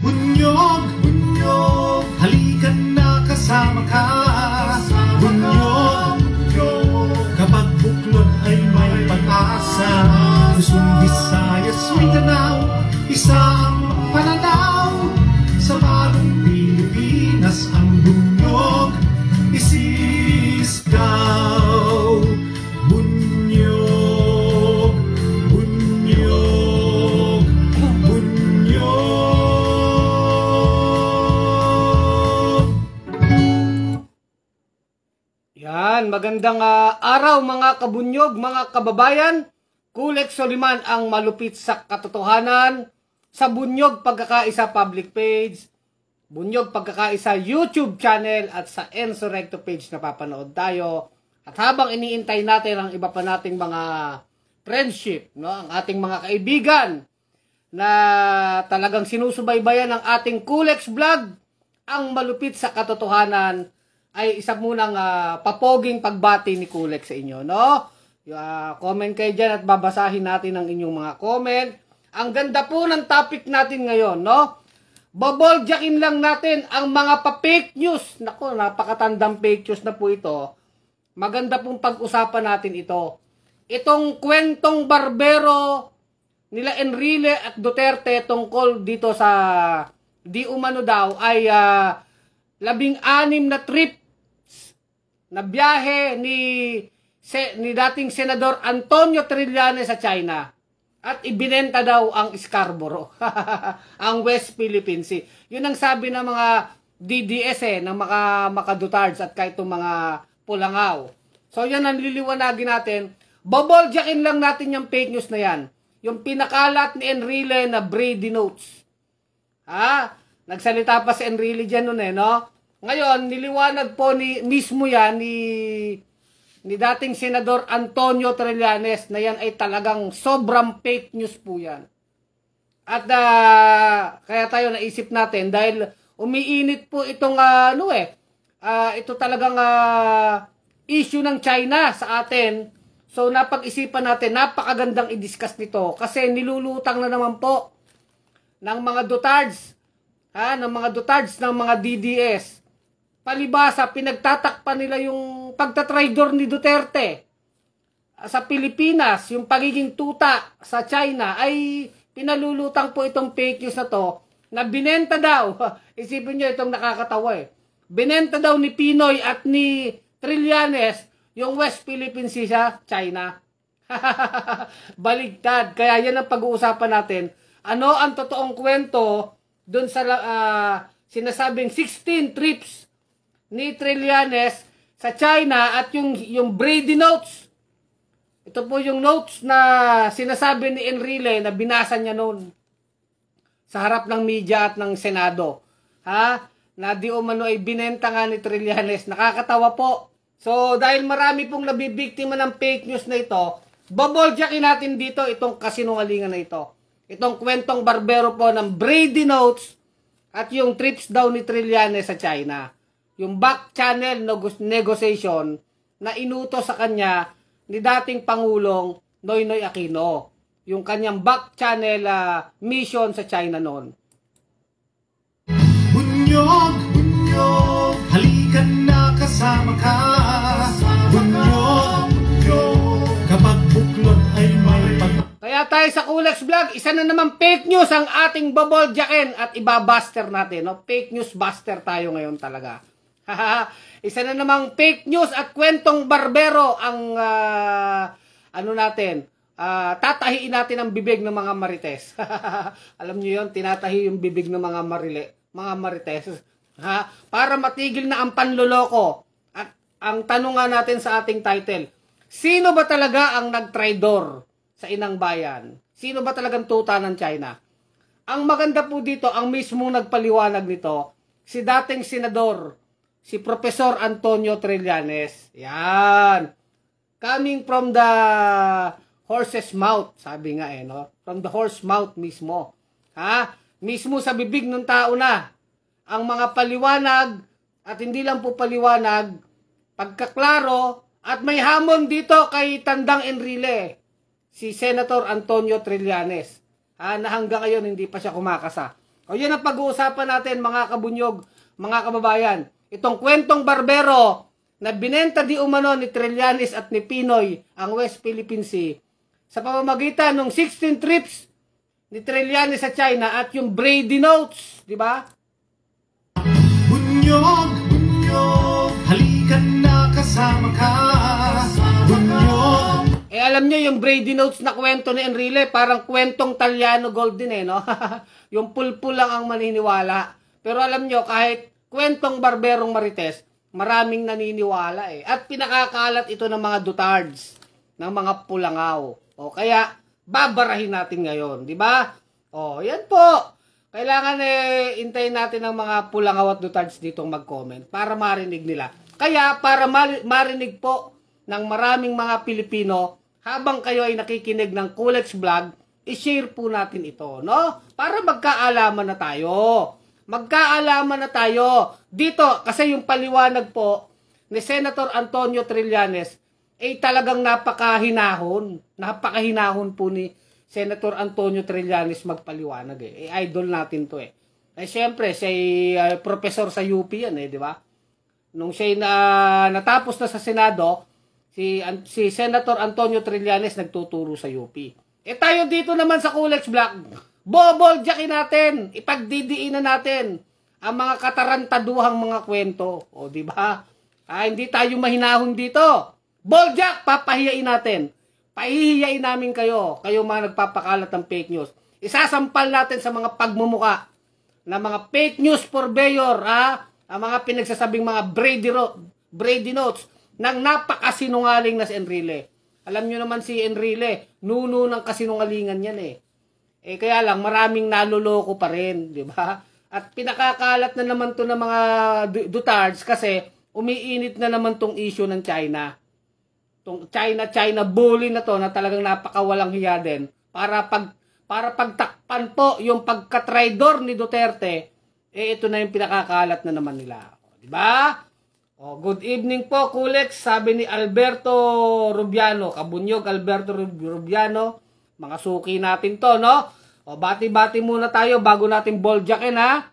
Bunyog, bunyog, halika na kasama ka. Bunyog, kapag buklod ay may pag-asa. Luzon, Visayas, Mindanao, isa ang pananaw. Sa bagong Pilipinas ang bunyog isisigaw. Bunyog, bunyog, bunyog. Yan, magandang araw mga kabunyog, mga kababayan. Kulex Soliman ang malupit sa katotohanan sa Bunyog Pagkakaisa public page, Bunyog Pagkakaisa YouTube channel at sa Enzo Recto page na papanood tayo. At habang iniintay natin ang iba pa nating mga friendship, no, ang ating mga kaibigan na talagang sinusubaybayan ng ating Kulex vlog, ang malupit sa katotohanan ay isa munang papoging pagbati ni Kulex sa inyo, no? Comment kayo dyan at babasahin natin ang inyong mga comment. Ang ganda po ng topic natin ngayon, no? Baboljakin lang natin ang mga pa-fake news. Naku, napakatandang fake news na po ito. Maganda pong pag-usapan natin ito. Itong kwentong barbero nila Enrile at Duterte tungkol dito sa di umano daw ay 16 na trip na biyahe ni dating Senador Antonio Trillanes sa China at ibinenta daw ang Scarborough, ang West Philippine Sea. Yun ang sabi ng mga DDS ng mga Dutards at kahit itong mga Pulangaw. So yan ang liliwanagin natin. Baboljakin lang natin yung fake news na yan. Yung pinakalat ni Enrile na Brady Notes. Nagsalita pa si Enrile dyan nun no? Ngayon, niliwanag po mismo yan ni dating Senador Antonio Trillanes na yan ay talagang sobrang fake news po yan. At kaya tayo naisip natin dahil umiinit po itong ito talagang issue ng China sa atin. So napag-isipan natin, napakagandang i-discuss nito kasi nilulutang na naman po ng mga Dutards, ng mga DDS. Palibasa, pinagtatakpan nila yung pagtatraidor ni Duterte sa Pilipinas, yung pagiging tuta sa China, ay pinalulutang po itong fake news na to, na binenta daw, isipin nyo itong nakakatawa binenta daw ni Pinoy at ni Trillanes yung West Philippine Sea sa China. Baligtad. Kaya yan ang pag-uusapan natin. Ano ang totoong kwento dun sa sinasabing 16 trips ni Trillanes sa China at yung Brady Notes. Ito po yung notes na sinasabi ni Enrile na binasa niya noon sa harap ng media at ng Senado. Na di umano ay binenta nga ni Trillanes. Nakakatawa po. So dahil marami pong nabibiktima ng fake news na ito, baboljakin natin dito itong kasinungalingan na ito. Itong kwentong barbero po ng Brady Notes at yung trips daw ni Trillanes sa China. Yung back channel negotiation na inutos sa kanya ni dating Pangulong Noynoy Aquino. Yung kanyang back channel mission sa China noon. Bunyog, bunyog, halika na kasama ka. Bunyog, bunyog, kapag buklod ay may Kaya tayo sa Kulex Vlog, isa na naman fake news ang ating baboljakin at ibabuster natin. No? Fake news buster tayo ngayon talaga. Isa na namang fake news at kwentong barbero ang tatahiin natin ang bibig ng mga marites. Alam niyo yon, tinatahi yung bibig ng mga marites. Para matigil na ang panloloko. At ang tanong nga natin sa ating title, sino ba talaga ang nagtraidor sa inang bayan? Sino ba talagang tuta ng China? Ang maganda po dito, ang mismong nagpaliwanag nito, si dating senador, si Professor Antonio Trillanes. Yan. Coming from the horse's mouth, sabi nga no? From the horse mouth mismo. Mismo sa bibig ng tao na. Ang mga paliwanag, at hindi lang po paliwanag, pagkaklaro, at may hamon dito kay Tandang Enrile, si Senator Antonio Trillanes, na hanggang ngayon hindi pa siya kumakasa. O yan ang pag-uusapan natin mga kabunyog, mga kababayan. Itong kwentong barbero na binenta di umano ni Trillanes at ni Pinoy ang West Philippine Sea sa pamamagitan ng 16 trips ni Trillanes sa China at yung Brady Notes, di ba? Bunyog, bunyog, halika na kasama ka. Bunyog. Alam nyo yung Brady Notes na kwento ni Enrile, parang kwentong Talyano Gold din no? Yung pulpul lang ang maniniwala. Pero alam nyo, kahit kwentong barberong Marites, maraming naniniwala At pinakakalat ito ng mga dutards, ng mga pulangaw. O kaya, babarahin natin ngayon, di ba? O, yan po. Kailangan intayin natin ng mga pulangaw at dutards ditong mag-comment para marinig nila. Kaya, para marinig po ng maraming mga Pilipino, habang kayo ay nakikinig ng Kulex Vlog, i-share po natin ito, no? Para magkaalaman na tayo. Magkaalaman na tayo. Dito, kasi yung paliwanag po ni Senator Antonio Trillanes, talagang napakahinahon. Napakahinahon po ni Senator Antonio Trillanes magpaliwanag idol natin to siyempre, siya professor sa UP yan di ba? Nung siya natapos na sa Senado, si Senator Antonio Trillanes nagtuturo sa UP. Tayo dito naman sa Kulex Vlog, boboljakin natin, ipagdidiinan natin ang mga katarantaduhang mga kwento. O, di ba? Hindi tayo mahinahon dito. Boljak, papahiyain natin. Pahihiyain namin kayo. Kayo mga nagpapakalat ng fake news. Isasampal natin sa mga pagmumuka na mga fake news purveyor, ang mga pinagsasabing mga Brady Notes ng napakasinungaling na si Enrile. Alam nyo naman si Enrile, nuno ng kasinungalingan yan kaya lang, maraming naloloko pa rin, di ba? At pinakakalat na naman to ng mga dutards kasi umiinit na naman tong issue ng China. Tong China bully na to na talagang napakawalang hiya din para pagtakpan po yung pagkatraidor ni Duterte, ito na yung pinakakalat na naman nila. Di ba? Good evening po, Kulex, sabi ni Alberto Rubiano, Kabunyog Alberto Rubiano, mga suki natin to, no? Bati-bati muna tayo bago natin boljakin, ha?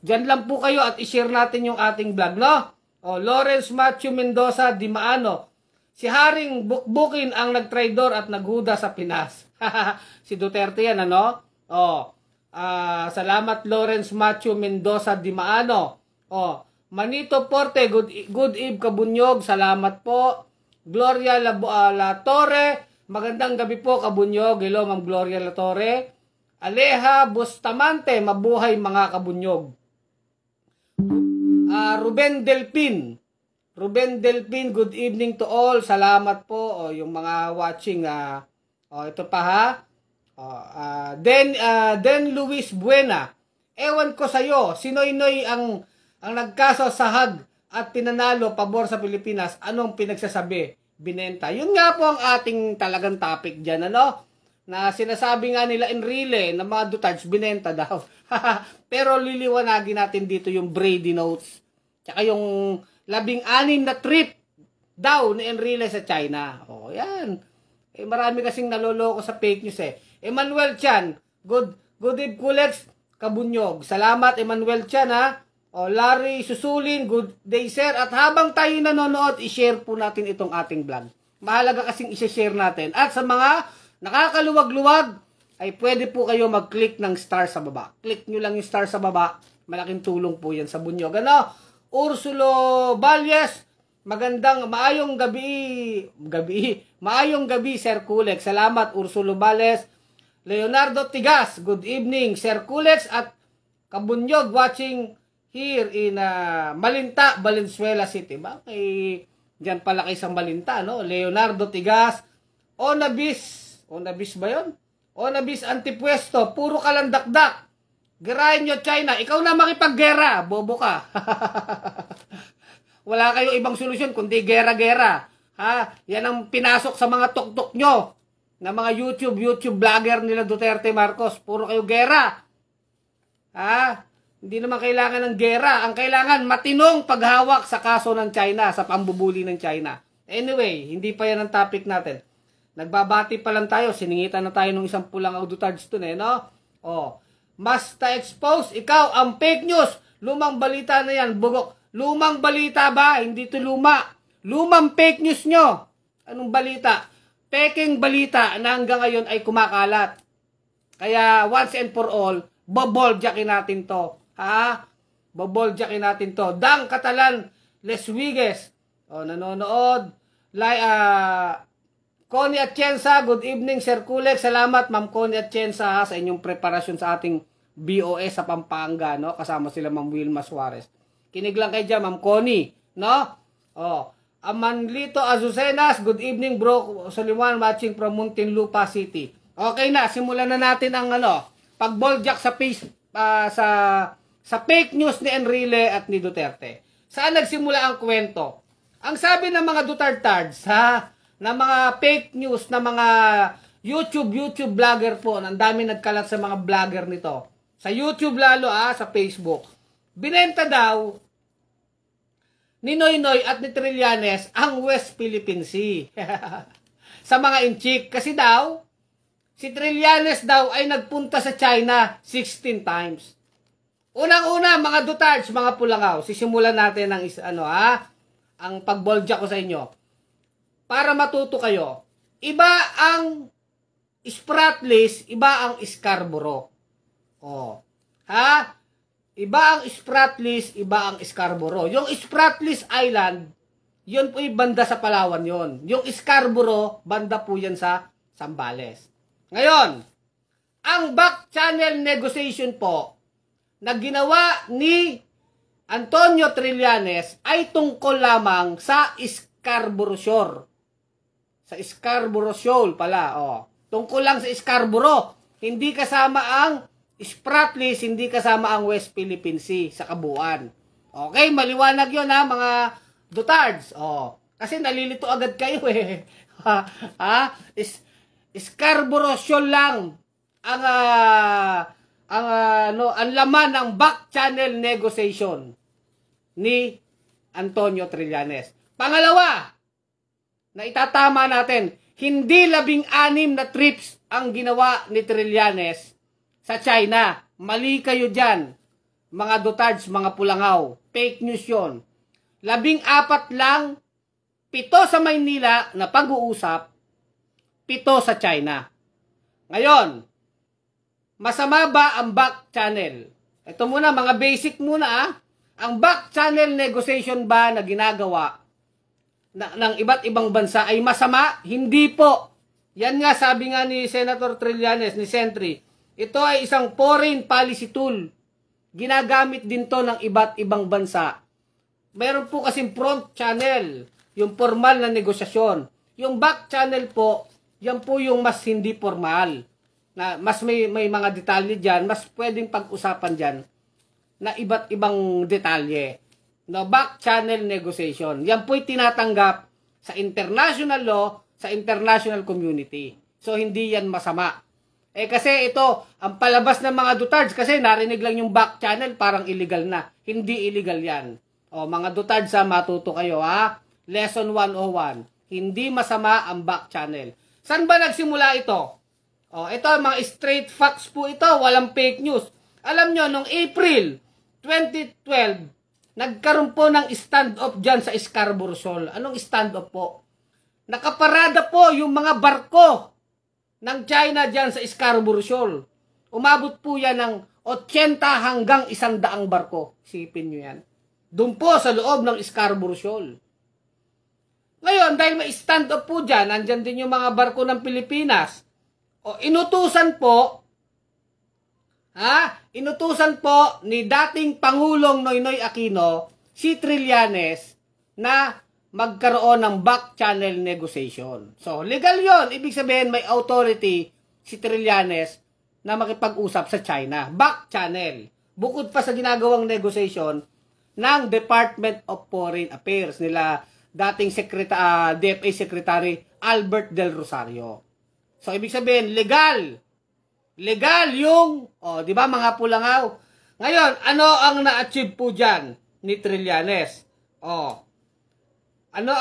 Diyan lang po kayo at i-share natin yung ating vlog, no? Lawrence Matthew Mendoza Di Maano, si Haring Bukbukin ang nagtraidor at naghuda sa Pinas. Si Duterte yan, ano? Salamat Lawrence Matthew Mendoza Di Maano. Manito Porte, good eve Kabunyog, salamat po. Gloria La Torre, magandang gabi po Kabunyog, hello Ma'am Gloria La Torre. Aleja Bustamante, mabuhay mga Kabunyog. Ruben Delpin, good evening to all, salamat po. Yung mga watching, ito pa ha. Den Luis Buena, ewan ko sa'yo, sinoy-noy ang nagkaso sa Hague at pinanalo pabor sa Pilipinas, anong pinagsasabi? Binenta. Yun nga po ang ating talagang topic dyan, ano? Na sinasabi nga nila Enrile na mga dutards, binenta daw. Pero liliwanagin natin dito yung Brady Notes. Tsaka yung 16 na trip daw ni Enrile sa China. Yan. Marami kasing naloloko sa fake news Emmanuel Chan, good eve Kulex Kabunyog. Salamat Emmanuel Chan ha. Larry Susulin, good day sir. At habang tayo nanonood, i-share po natin itong ating vlog. Mahalaga kasing i-share natin. At sa mga nakakaluwag-luwag, ay pwede po kayo mag-click ng star sa baba. Click nyo lang yung star sa baba. Malaking tulong po yan sa Bunyog. Ursulo Balyes, maayong gabi Sir Kulex. Salamat Ursulo Balyes. Leonardo Tigas, good evening Sir Kulex at Kabunyog watching here in Malinta, Valenzuela City. Diyan pala kay sa Malinta, no? Leonardo Tigas. Onabis ba yun? Onabis Antipuesto, puro ka lang dakdak. Girahin nyo China, ikaw na makipaggera, bobo ka. Wala kayong ibang solusyon kundi gera-gera. Yan ang pinasok sa mga tuktok nyo na mga YouTube vlogger nila Duterte Marcos. Puro kayo gera. Hindi naman kailangan ng gera. Ang kailangan matinong paghawak sa kaso ng China, sa pambubuli ng China. Anyway, hindi pa yan ang topic natin. Nagbabati pa lang tayo. Siningitan na tayo ng isang pulang auditards dun no? must expose. Ikaw ang fake news. Lumang balita na yan, bugok. Lumang balita ba? Hindi to luma. Lumang fake news nyo. Anong balita? Peking balita na hanggang ngayon ay kumakalat. Kaya once and for all, boboldyakin natin to. Ha? Boboldyakin natin to. Dang Catalan Leswigues. O, nanonood. Connie Atienza, good evening Sir Kulek. Salamat Ma'am Connie Atienza sa inyong preparasyon sa ating BOS sa Pampanga, no? Kasama sila Ma'am Wilma Suarez. Kinig lang kayo dyan, Ma'am Connie, no? Oh, Amanlito Azucenas, good evening bro. Soliman watching from Muntinlupa City. Okay na, simulan na natin ang pagboldyak sa sa fake news ni Enrile at ni Duterte. Saan nagsimula ang kwento? Ang sabi ng mga Dutartards, na mga fake news, na mga YouTube vlogger po, ang dami nagkalat sa mga vlogger nito. Sa YouTube lalo, sa Facebook. Binenta daw ni Noynoy at ni Trillanes ang West Philippine Sea. Sa mga inchik. Kasi daw, si Trillanes daw ay nagpunta sa China 16 times. Unang-una, mga Dutards, mga Pulangaw, sisimulan natin ang ang pagboldyak ko sa inyo. Para matuto kayo. Iba ang Spratlys, iba ang Scarborough. Oh. Iba ang Spratlys, iba ang Scarborough. Yung Spratlys Island, yun po yung banda sa Palawan yon. Yung Scarborough, banda po yan sa Zambales. Ngayon, ang back channel negotiation po na ginawa ni Antonio Trillanes ay tungkol lamang sa Scarborough Shore. Sa Scarborough Shoal pala. Tungkol lang sa Scarborough. Hindi kasama ang Spratlys, hindi kasama ang West Philippine Sea sa kabuuan. Okay, maliwanag yun mga Dutards. Kasi nalilito agad kayo eh. Scarborough Shoal lang ang laman ng back channel negotiation ni Antonio Trillanes. Pangalawa, na itatama natin, hindi 16 na trips ang ginawa ni Trillanes sa China. Mali kayo dyan, mga Dutards, mga Pulangaw. Fake news yun. 14 lang, 7 sa Maynila na pag-uusap, 7 sa China. Ngayon, masama ba ang back channel? Ito muna, mga basic muna. Ang back channel negotiation ba na ginagawa ng iba't ibang bansa ay masama? Hindi po. Yan nga, sabi nga ni Senator Trillanes, ni Sentry, ito ay isang foreign policy tool. Ginagamit din to ng iba't ibang bansa. Meron po kasing front channel, yung formal na negosasyon. Yung back channel po, yan po yung mas hindi formal. Na mas may mga detalye dyan, mas pwedeng pag-usapan dyan na iba't ibang detalye. No, back channel negotiation. Yan po'y tinatanggap sa international law, sa international community. So, hindi yan masama. Kasi ito, ang palabas ng mga Dutards, kasi narinig lang yung back channel, parang illegal na. Hindi illegal yan. Mga Dutards, matuto kayo, Lesson 101. Hindi masama ang back channel. Saan ba nagsimula ito? Ito, mga straight facts po ito, walang fake news. Alam nyo, noong April 2012, nagkaroon po ng stand-off dyan sa Scarborough Shoal. Anong stand-off po? Nakaparada po yung mga barko ng China dyan sa Scarborough Shoal. Umabot po yan ng 80 hanggang 100 barko. Isipin nyo yan. Doon po sa loob ng Scarborough Shoal. Ngayon, dahil may stand-off po dyan, nandyan din yung mga barko ng Pilipinas. Inutusan po ni dating Pangulong Noynoy Aquino si Trillanes na magkaroon ng back channel negotiation. So, legal yon. Ibig sabihin, may authority si Trillanes na makipag-usap sa China. Back channel. Bukod pa sa ginagawang negotiation ng Department of Foreign Affairs nila dating DFA Secretary Albert Del Rosario. So, ibig sabihin, legal. Legal yung, di ba mga Pulangaw? Ngayon, ano ang na-achieve po dyan ni Trillanes? Ano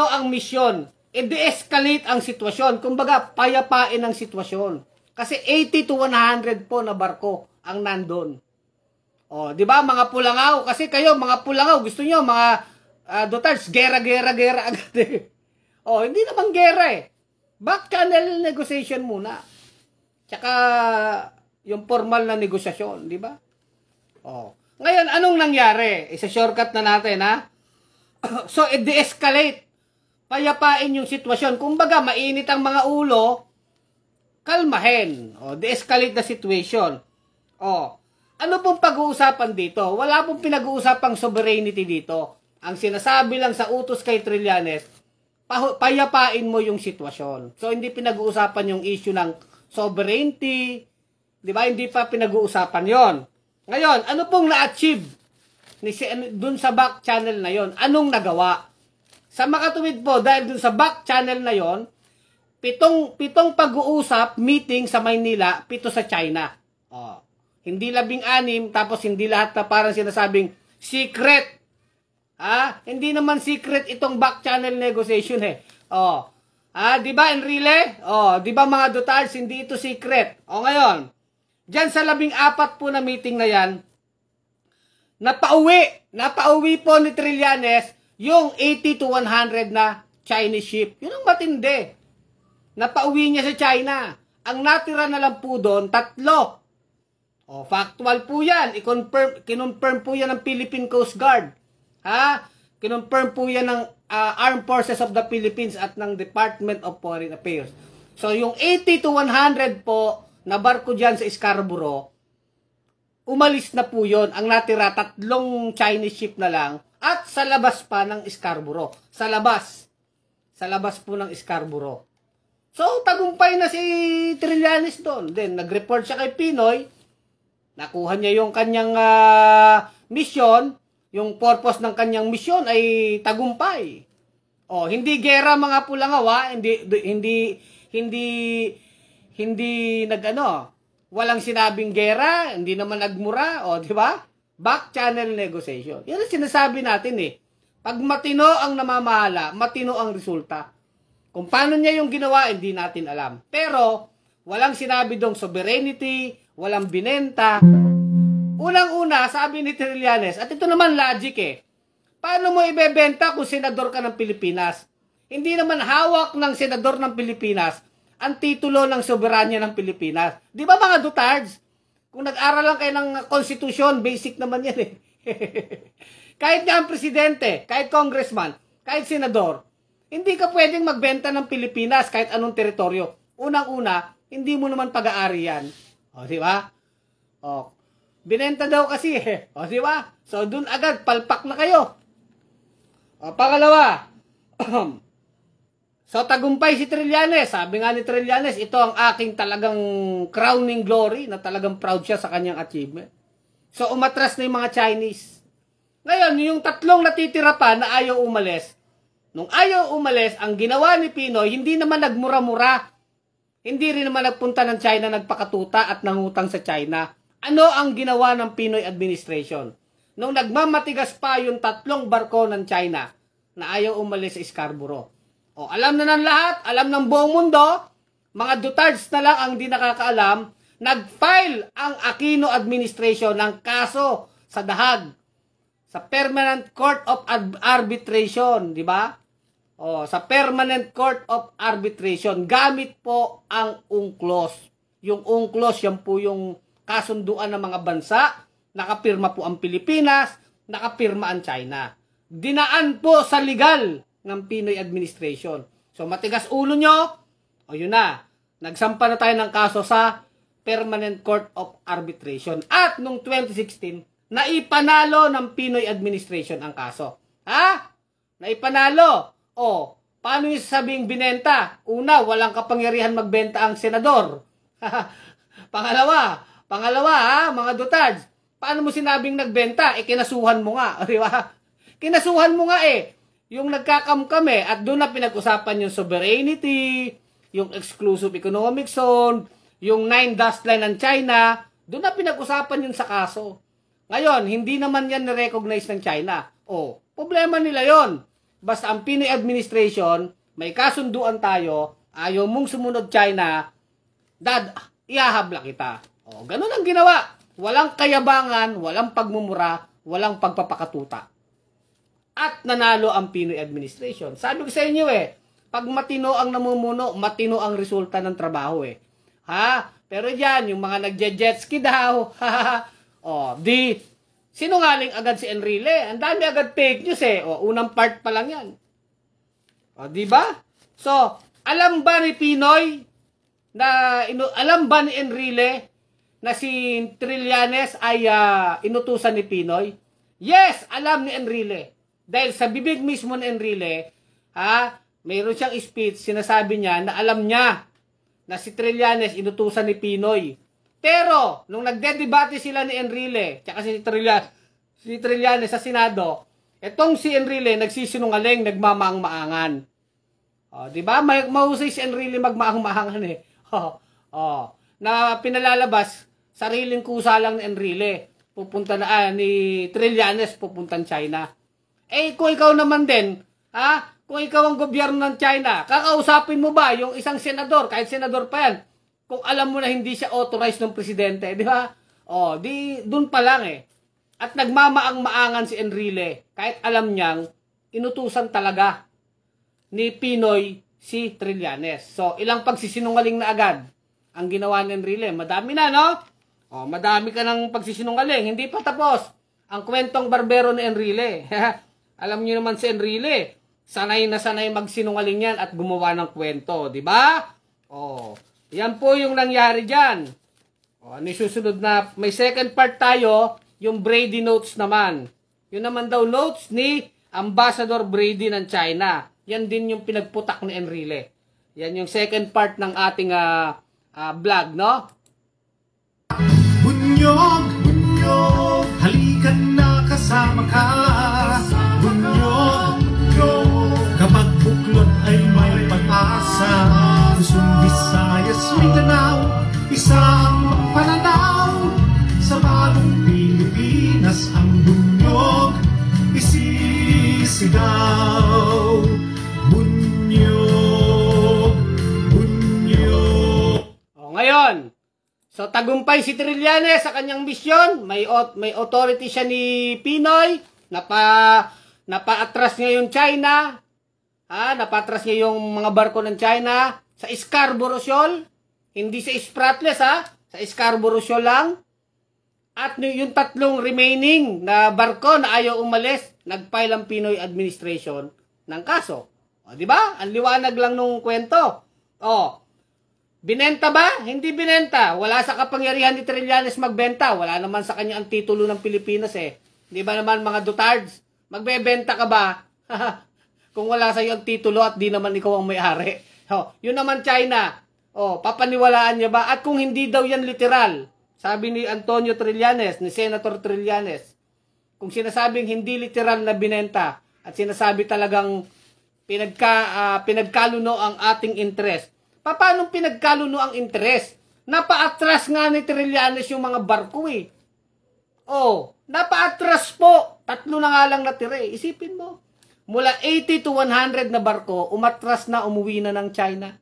ang misyon? De-escalate ang sitwasyon. Kumbaga, payapain ang sitwasyon. Kasi 80 to 100 po na barko ang nandun. O, di ba mga Pulangaw? Kasi kayo, mga Pulangaw, gusto nyo, mga Dutards, gera agad eh. O, hindi naman gera eh. Back channel negotiation muna. Tsaka, yung formal na negosasyon, di ba? O. Ngayon, anong nangyari? Isa-shortcut na natin, ha? So, de-escalate. Payapain yung sitwasyon. Kumbaga, mainit ang mga ulo, kalmahin. O, de-escalate the situation. O, ano pong pag-uusapan dito? Wala pong pinag-uusapang sovereignty dito. Ang sinasabi lang sa utos kay Trillanes, payapain mo yung sitwasyon. So, hindi pinag-uusapan yung issue ng sovereignty. Di ba? Hindi pa pinag-uusapan yon. Ngayon, ano pong na-achieve dun sa back channel na yon? Anong nagawa? Sa makatuwid po, dahil dun sa back channel na yon, pitong pag-uusap, meeting sa Maynila, 7 sa China. Oh. Hindi 16, tapos hindi lahat na parang sinasabing secret. Hindi naman secret itong back channel negotiation eh. Oh. Di ba Enrile? Oh, di ba mga Dutards, hindi ito secret. O ngayon, diyan sa 14 po na meeting na yan, napauwi po ni Trillanes yung 80 to 100 na Chinese ship. Yun ang matindi. Napauwi niya sa China. Ang natira na lang po doon, 3. O, factual po yan. Kinonfirm po yan ng Philippine Coast Guard. Kinonfirm po yan ng Armed Forces of the Philippines at ng Department of Foreign Affairs. So, yung 80 to 100 po na barko dyan sa Scarborough, umalis na po yun. Ang natira, 3 Chinese ship na lang at sa labas pa ng Scarborough. Sa labas po ng Scarborough. So, tagumpay na si Trillanes doon. Then, nag-report siya kay Pinoy. Nakuha niya yung kanyang mission. Yung purpose ng kanyang mission ay tagumpay. O, hindi gera mga Pulangaw, hindi walang sinabing gera, hindi naman nagmura, o, di ba? Back channel negotiation. Yan ang sinasabi natin eh. Pag matino ang namamahala, matino ang resulta. Kung paano niya yung ginawa, hindi natin alam. Pero, walang sinabi dong sovereignty, walang binenta. Unang-una, sabi ni Trillanes, at ito naman logic eh, paano mo ibebenta kung senador ka ng Pilipinas? Hindi naman hawak ng senador ng Pilipinas ang titulo ng soberanya ng Pilipinas. Di ba mga Dutards? Kung nag-aral lang kayo ng Constitution, basic naman yan eh. Kahit nga ang presidente, kahit congressman, kahit senador, hindi ka pwedeng magbenta ng Pilipinas kahit anong teritoryo. Unang-una, hindi mo naman pag-aari yan. O, di ba? O, binenta daw kasi eh. O, di ba? So, dun agad, palpak na kayo. O, pangalawa, so, tagumpay si Trillanes. Sabi nga ni Trillanes, ito ang aking talagang crowning glory na talagang proud siya sa kanyang achievement. So, umatras na yung mga Chinese. Ngayon, yung 3 natitira pa na ayaw umalis. Nung ayaw umalis, ang ginawa ni Pinoy, hindi naman nagmura-mura. Hindi rin naman nagpunta ng China, nagpakatuta at nangutang sa China. Ano ang ginawa ng Pinoy administration? Nung nagmamatigas pa yung 3 barko ng China na ayaw umalis sa Scarborough. O, alam na ng lahat, alam ng buong mundo, mga Dutards na lang ang di nakakaalam, nag-file ang Aquino administration ng kaso sa Dahag, sa Permanent Court of Arbitration, di ba? O, sa Permanent Court of Arbitration, gamit po ang UNCLOS. Yung UNCLOS, yan po yung kasunduan ng mga bansa, nakapirma po ang Pilipinas, nakapirma ang China. Dinaan po sa legal ng Pinoy administration. So, matigas ulo nyo, o yun na, nagsampa na tayo ng kaso sa Permanent Court of Arbitration. At noong 2016, naipanalo ng Pinoy administration ang kaso. Naipanalo. O, paano yung sabing binenta? Una, walang kapangyarihan magbenta ang senador. Pangalawa, mga Dutards, paano mo sinabing nagbenta? Kinasuhan mo nga, di ba? Kinasuhan mo nga eh. Yung nagkakamkam eh, at doon na pinag-usapan yung sovereignty, yung exclusive economic zone, yung 9 dust line ng China, doon na pinag-usapan yun sa kaso. Ngayon, hindi naman yan na-recognize ng China. O, problema nila yon. Basta ang Pinoy administration, may kasunduan tayo, ayaw mong sumunod China, ihahabla kita. O, ganun ang ginawa. Walang kayabangan, walang pagmumura, walang pagpapakatuta. At nanalo ang Pinoy administration. Sabi ko sa inyo pag matino ang namumuno, matino ang resulta ng trabaho Ha? Pero diyan yung mga nagje-jet ski daw. O, sinungaling agad si Enrile. Ang dami agad fake news O, unang part pa lang yan. O, di ba? So, alam ba ni Pinoy alam ba ni Enrile na si Trillanes ay inutusan ni Pinoy? Yes, alam ni Enrile. Dahil sa bibig mismo ni Enrile, mayroon siyang speech, sinasabi niya na alam niya na si Trillanes inutusan ni Pinoy. Pero, nung nagdedebate sila ni Enrile, tsaka si Trillanes sa Senado, etong si Enrile nagsisinungaling, nagmamaang-maangan. Di ba? Mahusay si Enrile magmaang-maangan na pinalalabas, sariling kusa lang ni Enrile. Pupunta na, ni Trillanes, pupuntan China. Kung ikaw naman din, kung ikaw ang gobyerno ng China, kakausapin mo ba yung isang senador, kahit senador pa yan, kung alam mo na hindi siya authorized ng presidente, di ba? Dun pa lang At nagmamaang-maangan si Enrile, kahit alam niyang inutusan talaga ni Pinoy si Trillanes. So, ilang pagsisinungaling na agad ang ginawa ni Enrile. Madami na, no? Madami ka ng pagsisinungaling. Hindi pa tapos ang kwentong barbero ni Enrile. Alam niyo naman si Enrile, sanay na sanay magsinungaling yan at gumawa ng kwento, di ba? Yan po yung nangyari dyan. Susunod na, may second part tayo, yung Brady Notes naman. Yun naman daw notes ni Ambassador Brady ng China. Yan din yung pinagputak ni Enrile. Yan yung second part ng ating vlog, no? Bunyog, bunyog, halikan na kasama ka. Bunyog, bunyog, kapag buklod ay may pag-asa. Luzon, Visayas, Mindanao, isang pananaw. Sa bagong Pilipinas ang bunyog isisigaw. Bunyog, bunyog. Ngayon, so tagumpay si Trillanes sa kanyang misyon. May authority siya ni Pinoy. Napa-atras niya yung China. Napa-atras niya yung mga barko ng China sa Scarborough Shoal. Hindi sa Spratlys, sa Scarborough Shoal lang. At yung tatlong remaining na barko na ayaw umalis, nag-file ang Pinoy administration ng kaso. Di ba? Ang liwanag lang nung kwento. Binenta ba? Hindi binenta. Wala sa kapangyarihan ni Trillanes magbenta. Wala naman sa kanya ang titulo ng Pilipinas Di ba naman mga dutards? Magbebenta ka ba? Kung wala sa iyo ang titulo at di naman ikaw ang may-ari. Yun naman China. Papaniwalaan niya ba? At kung hindi daw yan literal, sabi ni Antonio Trillanes, ni Senator Trillanes, kung sinasabing hindi literal na binenta at sinasabi talagang pinagkaluno ang ating interest, paano pinagkaluno ang interest? Napa-atras nga ni Trillanes yung mga barko napa-atras po. 3 na nga lang natira Isipin mo. Mula 80 to 100 na barko, umatras na, umuwi na ng China.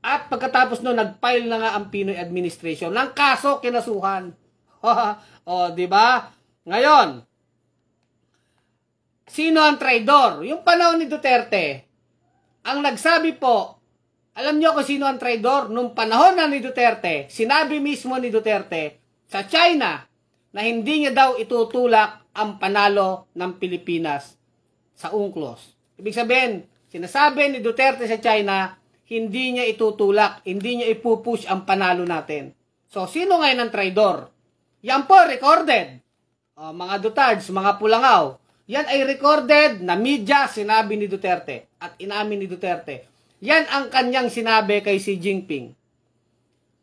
At pagkatapos no, nag-file na nga ang Pinoy administration ng kaso kinasuhan. Di ba? Ngayon, sino ang traidor? Yung panahon ni Duterte, ang nagsabi po, alam nyo kung sino ang traidor? Nung panahon na ni Duterte, sinabi mismo ni Duterte sa China na hindi niya daw itutulak ang panalo ng Pilipinas sa UNCLOS. Ibig sabihin, sinasabi ni Duterte sa China, hindi niya itutulak, hindi niya ipupush ang panalo natin. So, sino ngayon ang traidor? Yan po, recorded. Mga dutards, mga pulangaw. Yan ay recorded na media sinabi ni Duterte at inamin ni Duterte. Yan ang kanyang sinabi kay Xi Jinping.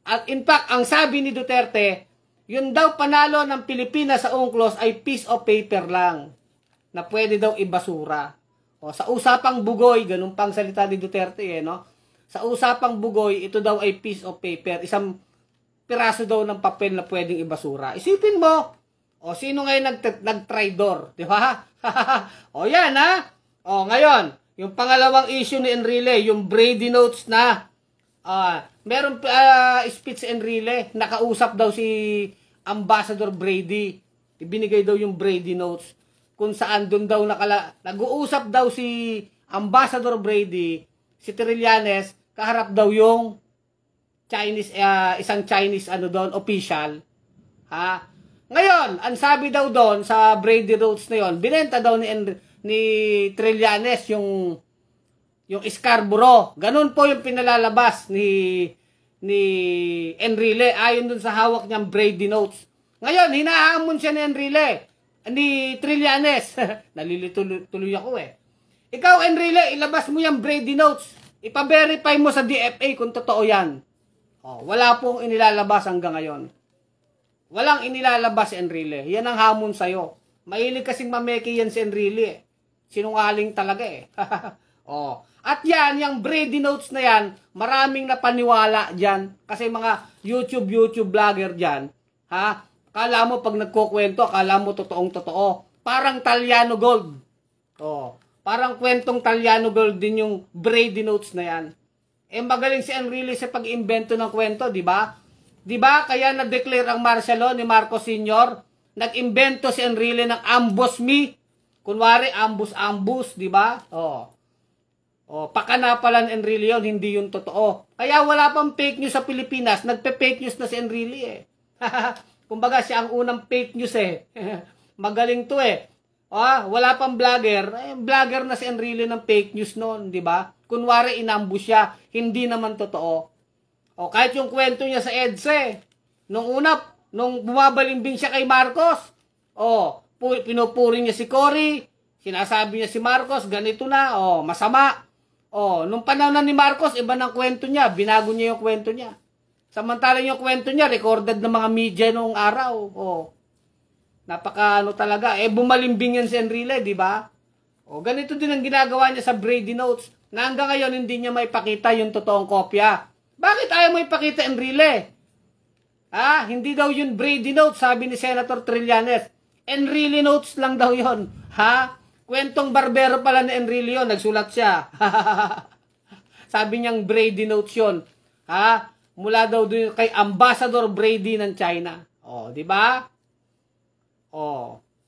At in fact, ang sabi ni Duterte, yun daw panalo ng Pilipinas sa UNCLOS ay piece of paper lang na pwede daw ibasura. Sa usapang bugoy, ganun pang salita ni Duterte no? Sa usapang bugoy, ito daw ay piece of paper, isang piraso daw ng papel na pwedeng ibasura. Isipin mo, sino ngayon nag-traidor, di ba? Yan ngayon, yung pangalawang issue ni Enrile, yung Brady Notes na meron speech Enrile, nakausap daw si Ambassador Brady. Ibinigay daw yung Brady notes kung saan doon daw nag-uusap daw si Ambassador Brady, si Trillanes, kaharap daw yung Chinese, isang Chinese doon, official. Ha? Ngayon, ang sabi daw doon sa Brady notes na yon, binenta daw ni Trillanes yung Scarborough. Ganun po yung pinalalabas ni Enrile ayon dun sa hawak niyang Brady notes. Ngayon, hinahamon siya ni Enrile, ni Trillanes. Nalilito tuloy ako eh. Ikaw, Enrile, ilabas mo yung Brady notes. Ipa-verify mo sa DFA kung totoo yan. Oh, wala pong inilalabas hanggang ngayon. Walang inilalabas si Enrile. Yan ang hamon sa'yo. Mahilig kasing mameki yan si Enrile eh. Sinungaling talaga eh. Oh. At yan, yung Brady notes na yan, maraming napaniwala dyan. Kasi mga YouTube vlogger dyan, ha? Akala mo pag nagkukwento, akala mo totoong-totoo. Parang Talyano Gold. Oh. Parang kwentong Talyano Gold din yung Brady notes na yan. Eh magaling si Enrile sa pag-imbento ng kwento, di ba? Di ba? Kaya na-declare ang martial law ni Marcos Sr. Nag-imbento si Enrile ng ambush me. Kunwari, ambush, di ba? Oh. Oh, pakana pala ni Enrile yun, hindi yun totoo. Kaya wala pang fake news sa Pilipinas, nagpe-fake news na si Enrile eh. Kumbaga siya ang unang fake news eh. Magaling to eh. Wala pang vlogger, vlogger na si Enrile ng fake news noon, di ba? Kunwari inambush siya, hindi naman totoo. O kahit yung kwento niya sa EDSA, nung bumabalimbing siya kay Marcos, pinupuri niya si Cory, sinasabi niya si Marcos, ganito na, masama. Nung panahon na ni Marcos, iba ng kwento niya, binago niya yung kwento niya. Samantalang yung kwento niya, recorded ng mga media noong araw. Napaka talaga. Bumalimbing yan si Enrile, di ba? Ganito din ang ginagawa niya sa Brady Notes, na hanggang ngayon hindi niya maipakita yung totoong kopya. Bakit ayaw mo ipakita, Enrile? Hindi daw yun Brady Notes, sabi ni Senator Trillanes. Enrile Notes lang daw yun. Kwentong barbero pala ni Enrile yun, nagsulat siya. Sabi niyang Brady Notes yun. Mula daw doon kay Ambassador Brady ng China. Di ba?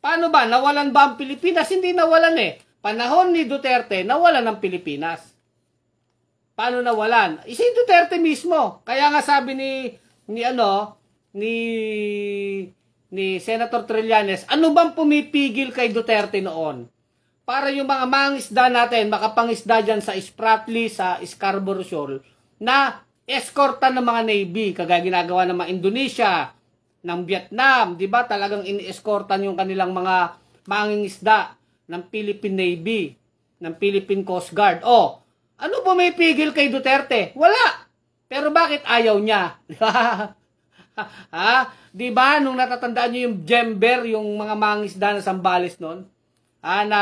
Paano ba? Nawalan ba ang Pilipinas? Hindi nawalan eh. Panahon ni Duterte, nawalan ang Pilipinas. Paano nawalan? Si Duterte mismo. Kaya nga sabi ni Senator Trillanes, ano bang pumipigil kay Duterte noon? Para yung mga mangisda natin, makapangisda dyan sa Spratly, sa Scarborough Shoal, na escortan ng mga Navy, kagaya ginagawa ng mga Indonesia, ng Vietnam, di ba? Talagang ini-escortan yung kanilang mga mangingisda ng Philippine Navy, ng Philippine Coast Guard. Ano pumipigil kay Duterte? Wala. Pero bakit ayaw niya? Di ba? Nung natatandaan niyo yung Jember, yung mga mangingisda na Sambales noon, na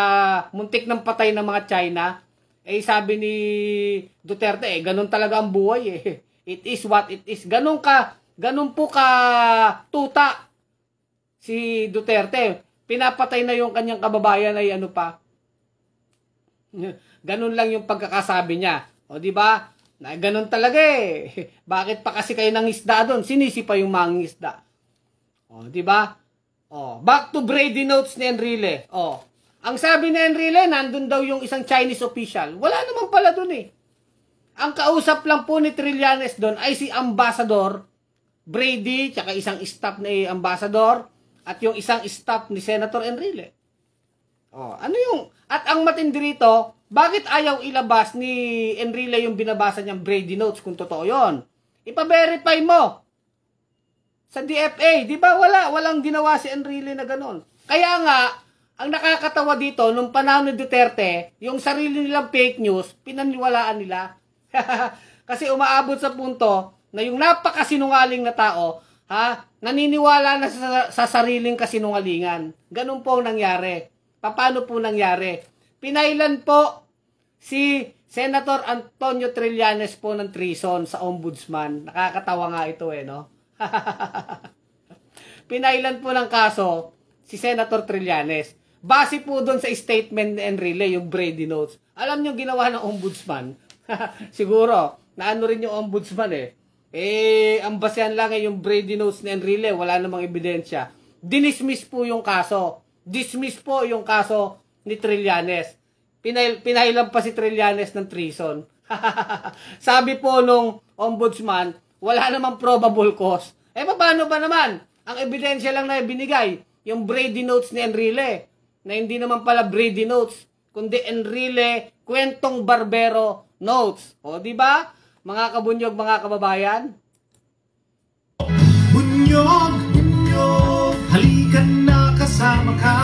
muntik ng patay ng mga China, sabi ni Duterte, ganun talaga ang buhay eh. It is what it is. Ganun po ka tuta si Duterte. Pinapatay na yung kanyang kababayan ay ano pa. Ganun lang yung pagkakasabi niya. Di ba? Ganun talaga eh. Bakit pa kasi kayo nangisda doon? Sinisi pa yung mangingisda. Di ba? Back to Brady Notes ni Enrile. Ang sabi ni Enrile, nandun daw yung isang Chinese official. Wala naman pala dun eh. Ang kausap lang po ni Trillanes doon ay si Ambassador Brady, tsaka isang staff ni Ambassador, at yung isang staff ni Senator Enrile. Ano yung, at ang matindi rito, bakit ayaw ilabas ni Enrile yung binabasa niyang Brady Notes kung totoo yun? Ipa-verify mo sa DFA. Di ba walang ginawa si Enrile na ganon. Kaya nga, ang nakakatawa dito, nung panahon ni Duterte, yung sarili nilang fake news, pinaniwalaan nila. Kasi umaabot sa punto na yung napakasinungaling na tao, naniniwala na sa sariling kasinungalingan. Ganun po ang nangyari. Paano po nangyari? Pinailan po si Senator Antonio Trillanes po ng treason sa ombudsman. Nakakatawa nga ito no? Pinailan po ng kaso si Senator Trillanes. Base po doon sa statement ni Enrile, yung Brady Notes. Alam niyo ginawa ng ombudsman? Siguro, naano rin yung ombudsman Ang basehan lang ay yung Brady notes ni Enrile, wala namang ebidensya. Dinismiss po yung kaso. Dismiss po yung kaso ni Trillanes. Pinahilan pa si Trillanes ng treason. Sabi po nung ombudsman, wala namang probable cause. Paano ba naman? Ang ebidensya lang na binigay, yung Brady notes ni Enrile, na hindi naman pala Brady notes, kundi Enrile Kwentong Barbero notes. O, di ba? Mga kabunyog, mga kababayan. Bunyog, bunyog, halikan na kasama ka.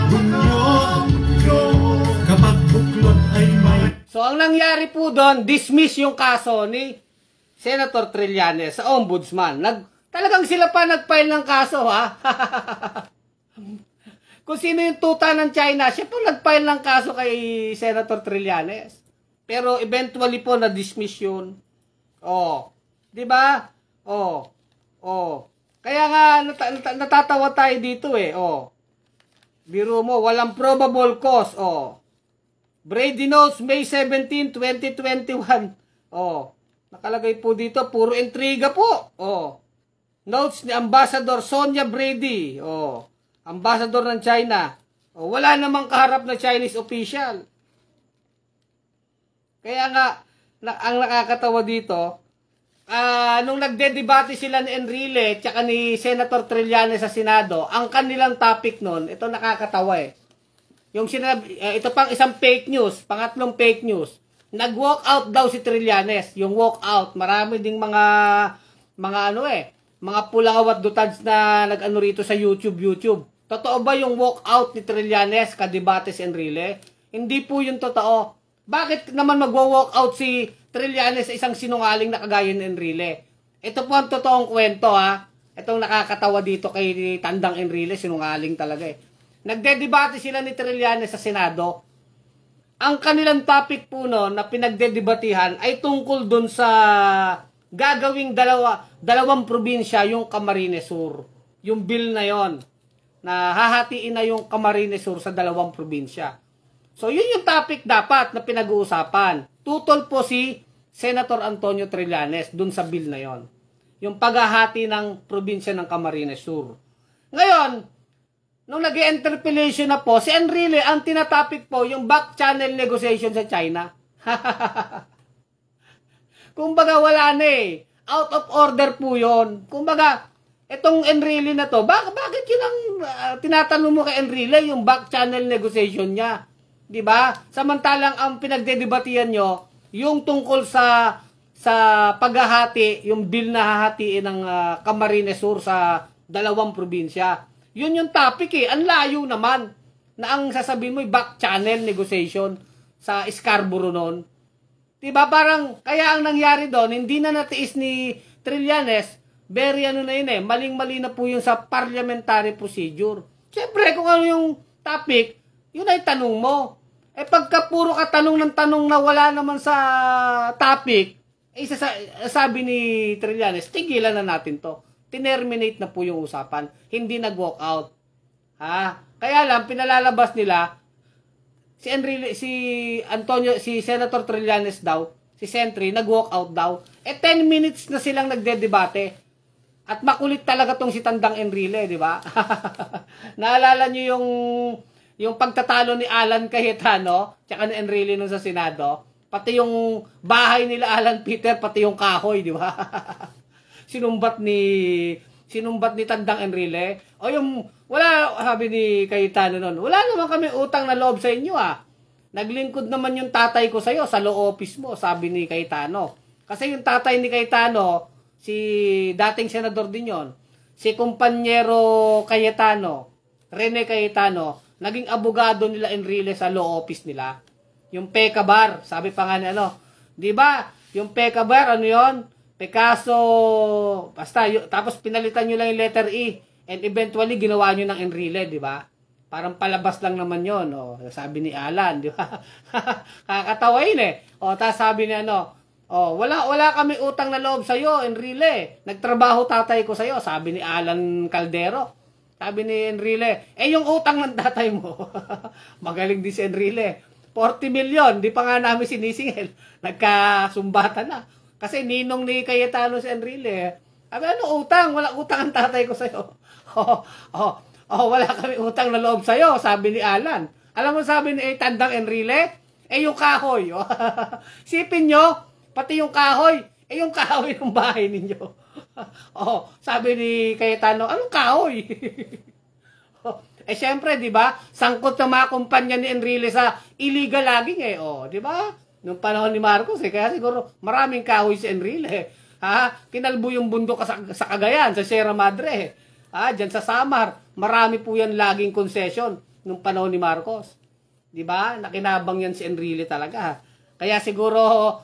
Bunyog, bunyog, kapag buklod ay may... So, ang nangyari po doon, dismiss yung kaso ni Senator Trillanes sa ombudsman. Talagang sila pa nag-file ng kaso, ha? Kung sino yung tuta ng China, siya po nag-file ng kaso kay Senator Trillanes. Pero eventually po na-dismiss yun. Oh, 'di ba? Oh. Kaya nga natatawa tayo dito eh. Oh. Biro mo, walang probable cause. Oh. Brady notes May 17, 2021. Oh. Nakalagay po dito, puro intriga po. Oh. Notes ni Ambassador Sonia Brady. Oh. Ambassador ng China. Oh, wala namang kaharap na Chinese official. Kaya nga, ang nakakatawa dito, nung nagde-debate sila ni Enrile at ni Senator Trillanes sa Senado, ang kanilang topic nun, ito nakakatawa eh. Yung ito pang isang fake news, pangatlong fake news. Nag-walk out daw si Trillanes, yung walk out. Marami ding mga pulangawat dutads na nag-ano rito sa YouTube. Totoo ba yung walk out ni Trillanes kadebate si Enrile? Hindi po yung totoo. Bakit naman magwa-walk out si Trillanes sa isang sinungaling na kagaya ni Enrile? Ito po ang totoong kwento, ha. Itong nakakatawa dito kay Tandang Enrile, sinungaling talaga eh. Nagdedebate sila ni Trillanes sa Senado. Ang kanilang topic po no, na pinagdedebatihan ay tungkol dun sa gagawing dalawang probinsya, yung Camarines Sur. Yung bill na yon, na hahatiin na yung Camarines Sur sa dalawang probinsya. So, yun yung topic dapat na pinag-uusapan. Tutol po si Senator Antonio Trillanes dun sa bill na yon. Yung paghahati ng probinsya ng Camarines Sur. Ngayon, nung nag-interpellation na po, si Enrile, ang tinatopic po, yung back channel negotiation sa China. Kumbaga, wala na eh. Out of order po yun. Kumbaga, etong Enrile na to, bakit yun ang tinatanong mo kay Enrile, yung back channel negotiation niya? Diba? Samantalang ang pinagdedebatihan nyo, yung tungkol sa paghahati, yung bill na hahatiin ng Camarines Sur sa dalawang probinsya. Yun yung topic eh. Ang layo naman na ang sasabihin mo back channel negotiation sa Scarborough noon. Diba? Parang, kaya ang nangyari doon, hindi na natiis ni Trillanes, very ano na yun eh, maling-mali na po yun sa parliamentary procedure. Siyempre, kung ano yung topic, yun ay tanong mo. Pagka puro ka tanong ng tanong na wala naman sa topic, sabi ni Trillanes, tigilan na natin to. Tinerminate na po yung usapan. Hindi nag-walk out. Ha? Kaya lang, pinalalabas nila, si Senator Trillanes daw, si Sentry, nag-walk out daw. 10 minutes na silang nagdedebate. At makulit talaga tong si Tandang Enrile, di ba? Naalala nyo yung pagtatalo ni Alan Cayetano, tsaka ni Enrile nung sa Senado, pati yung bahay nila Alan Peter, pati yung kahoy, di ba? sinumbat ni Tandang Enrile. O yung, wala, sabi ni Cayetano nun, wala naman kami utang na loob sa inyo ah. Naglingkod naman yung tatay ko sa'yo, sa law office mo, sabi ni Cayetano. Kasi yung tatay ni Cayetano, si dating senador din yon, si Kumpanyero Cayetano, Rene Cayetano, naging abogado nila Enrile sa law office nila. Yung PECA Bar, sabi pa nga ni di ba? Yung PECA Bar, ano yon? Picasso, basta, tapos pinalitan nyo lang yung letter E, and eventually ginawa nyo ng Enrile, di ba? Parang palabas lang naman yon, sabi ni Alan, di ba? Kakatawa yun eh. Tapos sabi ni wala kami utang na loob sa'yo, Enrile. Nagtrabaho tatay ko sa'yo, sabi ni Alan Caldero. Sabi ni Enrile, yung utang ng tatay mo, magaling din si Enrile. 40 million, di pa nga namin sinisingil. Nagkasumbatan na. Kasi ninong ni Cayetano si Enrile. Sabi, ano utang? Wala utang ang tatay ko sa'yo. Wala kami utang na loob sa'yo, sabi ni Alan. Alam mo sabi ni Tandang Enrile? Yung kahoy. Sipin nyo, pati yung kahoy, yung kahoy ng bahay ninyo. Sabi ni Cayetano, anong kahoy? Syempre, di ba? Sangkot na mga kumpanya ni Enrile sa illegal logging di ba? Nung panahon ni Marcos kaya siguro maraming kahoy si Enrile. Kinalbo yung bundok sa Cagayan, sa Sierra Madre. Diyan sa Samar, marami po yan logging concession nung panahon ni Marcos. Di ba? Nakinabang yan si Enrile talaga. Kaya siguro,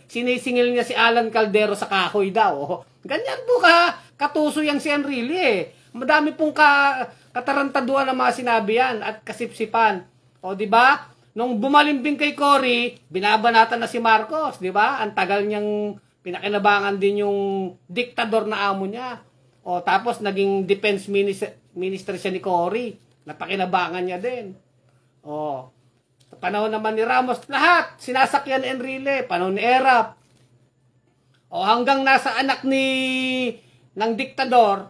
sinisingil niya si Alan Caldero sa kahoy daw. Ganyan po katuso yan si Enrile Madami pong katarantaduan ng mga sinabi yan at kasipsipan. Di ba? Nung bumalimbing kay Cory, binabanatan na si Marcos, di ba? Ang tagal niyang pinakinabangan din yung diktador na amo niya. Tapos naging defense minister siya ni Cory. Napakinabangan niya din. Sa panahon naman ni Ramos, lahat sinasakyan ni Enrile, panahon ni Erap. Hanggang nasa anak ng diktador,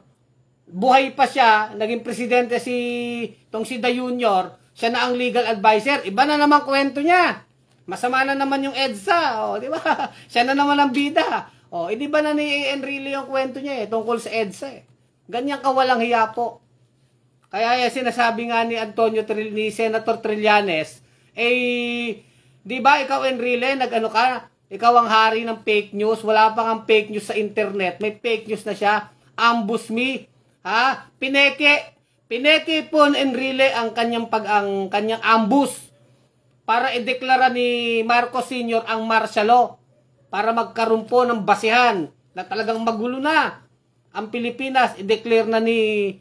buhay pa siya, naging presidente si Da Junior, siya na ang legal advisor. Iba na naman kwento niya. Masama na naman yung EDSA, di ba? Siya na naman ang bida. Hindi ba na ni Enrile yung kwento niya tungkol sa EDSA Ganyan kawalang hiya po. Kaya sinasabi nga ni ni Senator Trillanes, di ba ikaw Enrile, nag-ano ka? Ikaw ang hari ng fake news, wala pang ang fake news sa internet, may fake news na siya, ambush me. Pineke po ni Enrile ang kanyang ambush para ideklara ni Marcos Sr. ang martial law para magkaroon po ng basihan na talagang magulo na ang Pilipinas. I-declare na ni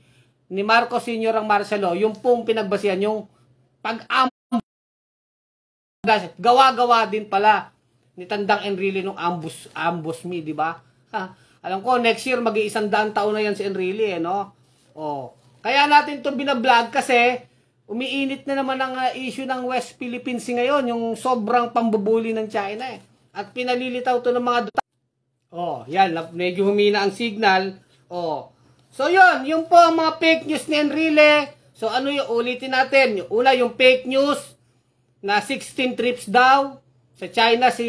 Marcos Sr. ang martial law. Yung pong pinagbasihan, yung pag-ambush, gawa-gawa din pala ni Tandang Enrile nung ambush me, di ba? Alam ko, next year, mag-100 taon na yan si Enrile, Kaya natin ito binablog kasi umiinit na naman ang issue ng West Philippines ngayon, yung sobrang pambubuli ng China At pinalilitaw to ng mga yan, medyo humina ang signal. So yun po ang mga fake news ni Enrile. So ano yung ulitin natin? Yung una, yung fake news na 16 trips daw sa China si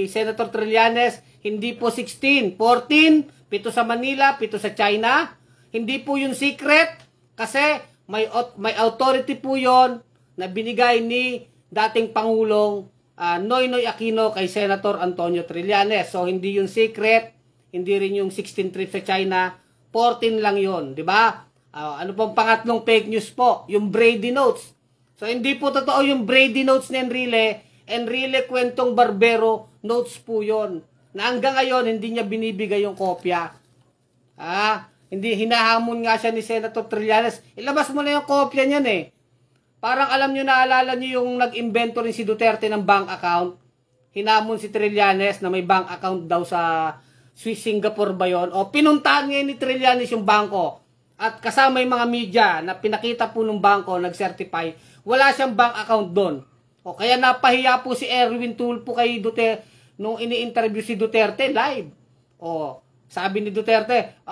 Senator Trillanes. Hindi po 16, 14, 7 sa Manila, 7 sa China. Hindi po yung secret kasi may authority po yon na binigay ni dating Pangulong Noynoy Aquino kay Senator Antonio Trillanes. So hindi yung secret, hindi rin yung 16 trips sa China, 14 lang yon, di ba? Ano pong pangatlong fake news po? Yung Brady Notes. So hindi po totoo yung Brady Notes ni Enrile. Enrile kwentong barbero notes po yon na hanggang ngayon hindi niya binibigay yung kopya. Hindi, hinahamon nga siya ni Senator Trillanes. Ilabas mo na yung kopya niyan Parang alam nyo, naalala nyo yung nag-invento rin si Duterte ng bank account. Hinamon si Trillanes na may bank account daw sa Swiss, Singapore ba yun? Pinuntahan ngayon ni Trillanes yung bangko. At kasama yung mga media na pinakita po ng bangko, nag-certify, wala siyang bank account doon. Kaya napahiya po si Erwin Tulfo kay Duterte nung ini-interview si Duterte live. Sabi ni Duterte,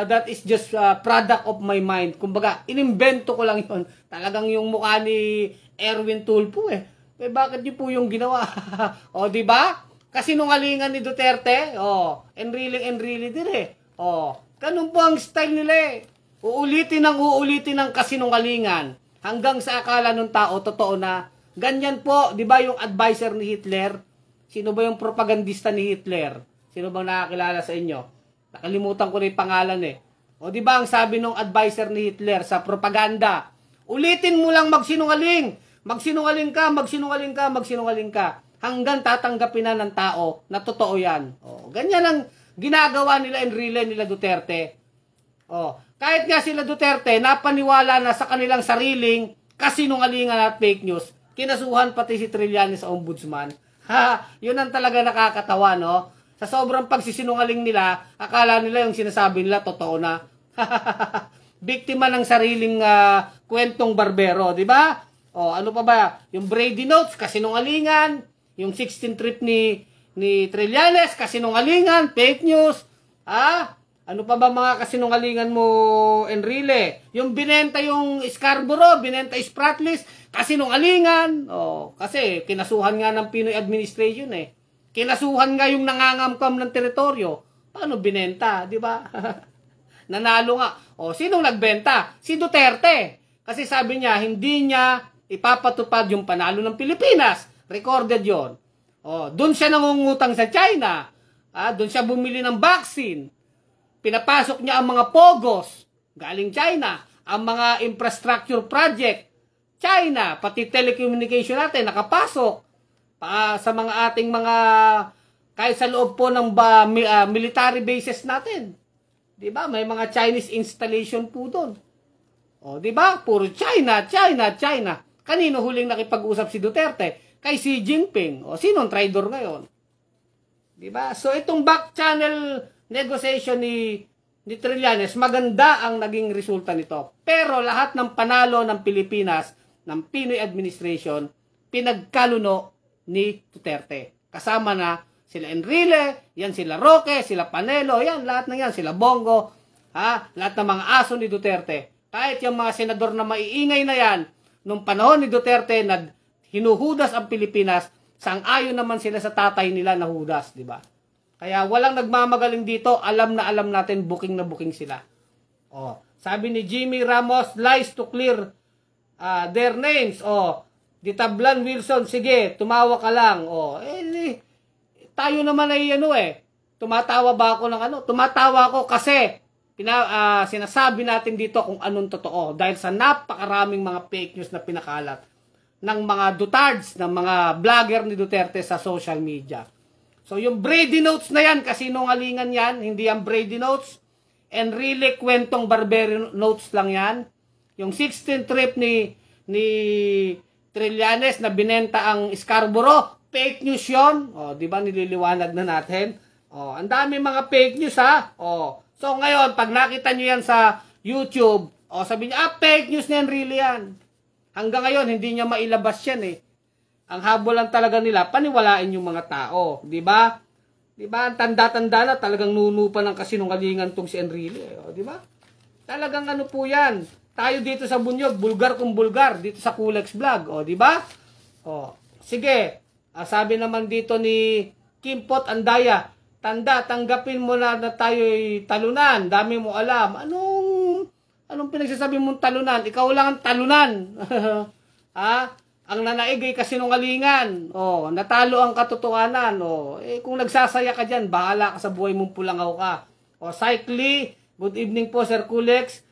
that is just product of my mind. Kumbaga, inimbento ko lang yun. Talagang yung mukha ni Erwin Tulfo bakit yun po yung ginawa? Di ba? Kasi nungalingan ni Duterte, Enrile din ganun po ang style nila Uulitin ng kasinungalingan hanggang sa akala ng tao, totoo na. Ganyan po, di ba yung advisor ni Hitler? Sino ba yung propagandista ni Hitler? Sino bang nakakilala sa inyo? Nakalimutan ko na yung pangalan di ba ang sabi ng advisor ni Hitler sa propaganda? Ulitin mo lang magsinungaling. Magsinungaling ka. Hanggang tatanggapin na ng tao na totoo yan. Ganyan ang ginagawa nila Enrile, nila Duterte. Kahit nga sila Duterte, napaniwala na sa kanilang sariling kasinungalingan at fake news. Kinasuhan pati si Trillanes sa ombudsman. Yun ang talaga nakakatawa, Sa sobrang pagsisinungaling nila, akala nila yung sinasabi nila totoo na. Biktima ng sariling kwentong barbero, di ba? Ano pa ba? Yung Brady Notes, kasinungalingan, yung 16 trip ni ni Trillanes, kasinungalingan, fake news. Ano pa ba mga kasinungalingan mo, Enrile? Yung binenta yung Scarborough, binenta Spratlys, kasinungalingan. Kasi kinasuhan nga ng Pinoy administration eh. Kinasuhan nga yung nangangamkam ng teritoryo. Paano binenta, di ba? Nanalo nga. Sinong nagbenta? Si Duterte. Kasi sabi niya, hindi niya ipapatupad yung panalo ng Pilipinas. Recorded yon. Doon siya nangungutang sa China. Doon siya bumili ng vaccine. Pinapasok niya ang mga pogos, galing China. Ang mga infrastructure project, China. Pati telecommunication natin, nakapasok. Sa mga ating mga, kahit sa loob po ng military bases natin. Diba? May mga Chinese installation po doon. Diba? Puro China, China, China. Kanino huling nakipag-usap si Duterte? Kay Xi Jinping. Sinong traidor ngayon? Diba? So itong back channel negociation ni Trillanes, maganda ang naging resulta nito. Pero lahat ng panalo ng Pilipinas, ng Pinoy administration, pinagkaluno ni Duterte. Kasama na sila Enrile, yan sila Roque, sila Panelo, yan, lahat na yan, sila Bongo, lahat ng mga aso ni Duterte. Kahit yung mga senador na maiingay na yan, nung panahon ni Duterte na hinuhudas ang Pilipinas, sang-ayon naman sila sa tatay nila na hudas, di ba? Kaya walang nagmamagaling dito, alam na alam natin, booking na booking sila. Sabi ni Jimmy Ramos, lies to clear their names. Ditablan Wilson, sige, tumawa ka lang. Tayo naman ay tumatawa ba ako ng ano? Tumatawa ako kasi sinasabi natin dito kung anong totoo. Dahil sa napakaraming mga fake news na pinakalat ng mga dutards, ng mga vlogger ni Duterte sa social media. So yung Brady Notes na yan, kasinungalingan yan, hindi yan Brady Notes. And really, kwentong Barbarian Notes lang yan. Yung 16th trip ni Trillanes na binenta ang Scarborough, fake news yun. Di ba nililiwanag na natin? Ang dami mga fake news ha. So ngayon, pag nakita nyo yan sa YouTube, sabi niya, fake news na yan, really yan. Hanggang ngayon, hindi niya mailabas yan eh. Ang habol lang talaga nila, paniwalain yung mga tao. Di ba? Di ba? Tanda-tanda na talagang nunupa ng kasinungalingan tong si Enrile. Di ba? Talagang ano po yan. Tayo dito sa Bunyog, bulgar kung bulgar, dito sa Kulex Vlog. Di ba? Sige. Sabi naman dito ni Kimpot Andaya, tanda, tanggapin mo na tayo'y talunan. Dami mo alam. Anong pinagsasabi mong talunan? Ikaw lang ang talunan. Ang nanaig ay kasinungalingan. Natalo ang katotohanan. Kung nagsasaya ka dyan, bahala ka sa buhay mong pulangaw ka. Cycly, good evening po, Sir Kulex.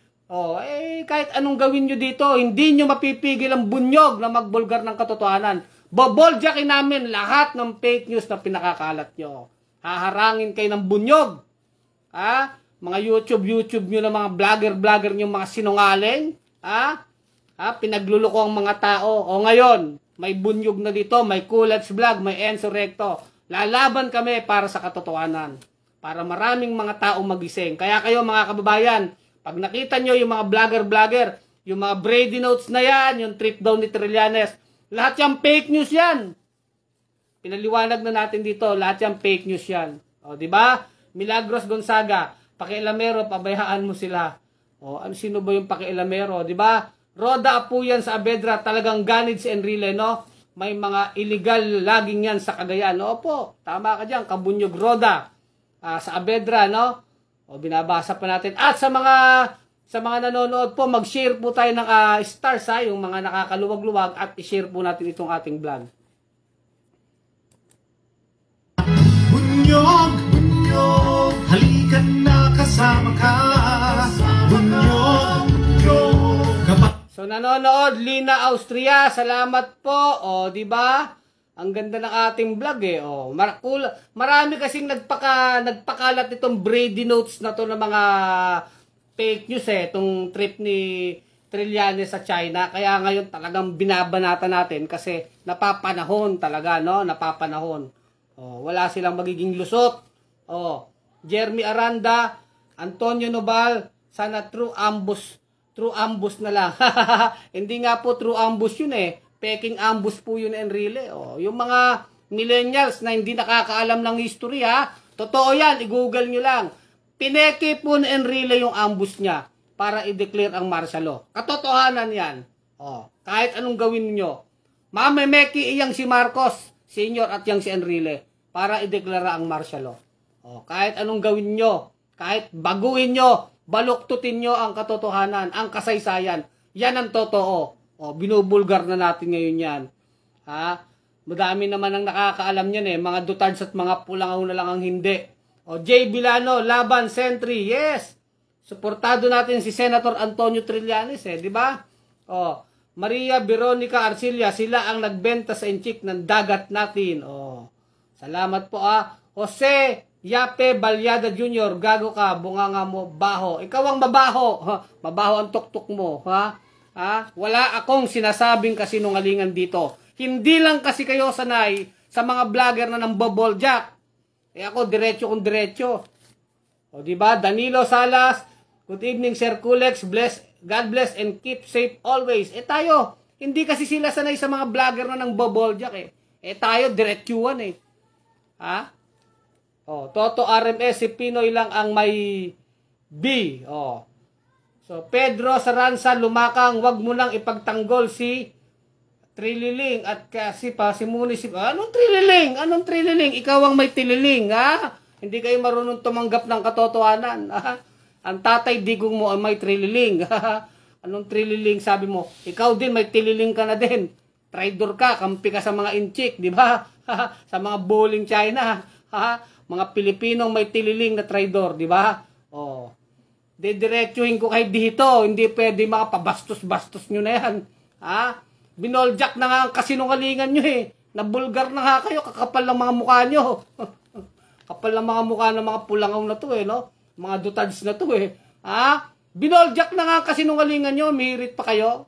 Kahit anong gawin nyo dito, hindi nyo mapipigil ang Bunyog na magbulgar ng katotohanan. Boboljakin namin lahat ng fake news na pinakakalat nyo. Haharangin kayo ng Bunyog. Mga YouTube nyo na mga vlogger nyo, mga sinungaling. Pinagluloko ang mga tao. Ngayon, may Bunyog na dito, may Kulex Vlog, may Enzo Recto. Lalaban kami para sa katotohanan. Para maraming mga tao magising. Kaya kayo mga kababayan, pag nakita nyo yung mga vlogger, yung mga Brady Notes na yan, yung trip down ni Trillanes, lahat yan fake news yan. Pinaliwanag na natin dito, lahat yan fake news yan. Diba? Milagros Gonzaga, pakialamero, pabayaan mo sila. Sino ba yung pakialamero? Diba? Roda po yan sa Abedra, talagang ganid si Enrile, no? May mga illegal laging yan sa Cagayan. Opo, tama ka dyan, Kabunyog Roda. Sa Abedra, no? Binabasa pa natin. At sa mga nanonood po, mag-share po tayo ng stars, yung mga nakakaluwag-luwag, at i-share po natin itong ating vlog. Bunyog, bunyog, halika na kasama ka. Bunyog, bunyog, so nanonood, Lina Austria, salamat po. Di ba? Ang ganda ng ating vlog eh. Marami kasing nagpakalat itong Brady Notes na to ng mga fake news itong trip ni Trillanes sa China. Kaya ngayon talagang binabanata natin kasi napapanahon talaga, no? Napapanahon. Wala silang magiging lusot. Jeremy Aranda, Antonio Nobal, sana true ambush na lang. Hindi nga po true ambush yun eh. Peking ambush po yun, Enrile. Yung mga millennials na hindi nakakaalam ng history ha. Totoo yan, i-google nyo lang. Pineke po ni Enrile yung ambush niya para i-declare ang martial law. Katotohanan yan. Oh, kahit anong gawin nyo. Mamemeki iyang si Marcos Senior at yang si Enrile para i-declare ang martial law. Oh, kahit anong gawin nyo, kahit baguhin nyo, baluktutin nyo ang katotohanan, ang kasaysayan. Yan ang totoo. Oh, binubulgar na natin ngayon yan. Ha? Madami naman ang nakakaalam yan eh. Mga dutards at mga pulangaw na lang ang hindi. O, Jay Bilano, Laban, Sentry, yes. Suportado natin si Senator Antonio Trillanes eh, di ba? O, Maria Veronica Arcilla, sila ang nagbenta sa inchik ng dagat natin. O, salamat po ah. Jose Yape Balyada Jr., gago ka, bunganga mo, baho. Ikaw ang mabaho. Mabaho ang tuktok mo, ha? Ha? Wala akong sinasabing kasinungalingan dito. Hindi lang kasi kayo sanay sa mga vlogger na namboboljak. Eh ako, diretso kung diretso. O diba? Danilo Salas, good evening Sir Kulex, God bless and keep safe always. Eh tayo, hindi kasi sila sanay sa mga vlogger na namboboljak eh. Eh tayo, diretsuan eh. Ha? O, Toto RMS, si Pinoy lang ang may B. O. So, Pedro Saranza, Lumakang, wag mo lang ipagtanggol si Trililing at kasi pa si Munisip. Anong Trililing? Anong Trililing? Ikaw ang may tililing, ha? Hindi kayo marunong tumanggap ng katotohanan, ha? Ang tatay digong mo ang may Trililing, ha? Anong Trililing? Sabi mo, ikaw din may tililing ka na din. Traidor ka, kampi ka sa mga inchik, di ba? Sa mga bullying China, ha? Mga Pilipinong may tililing na traidor, di ba? Oh. Didiretsuhin ko kayo dito, hindi pwede makapabastos-bastos nyo na yan, ha? Binoljak na nga ang kasinungalingan nyo eh. Nabulgar na nga kayo, kakapal ng mga mukha nyo. Kapal ng mga mukha ng mga pulangaw na to eh, no? Mga dutards na to eh. Ha? Binoljak na nga ang kasinungalingan nyo, mihirit pa kayo.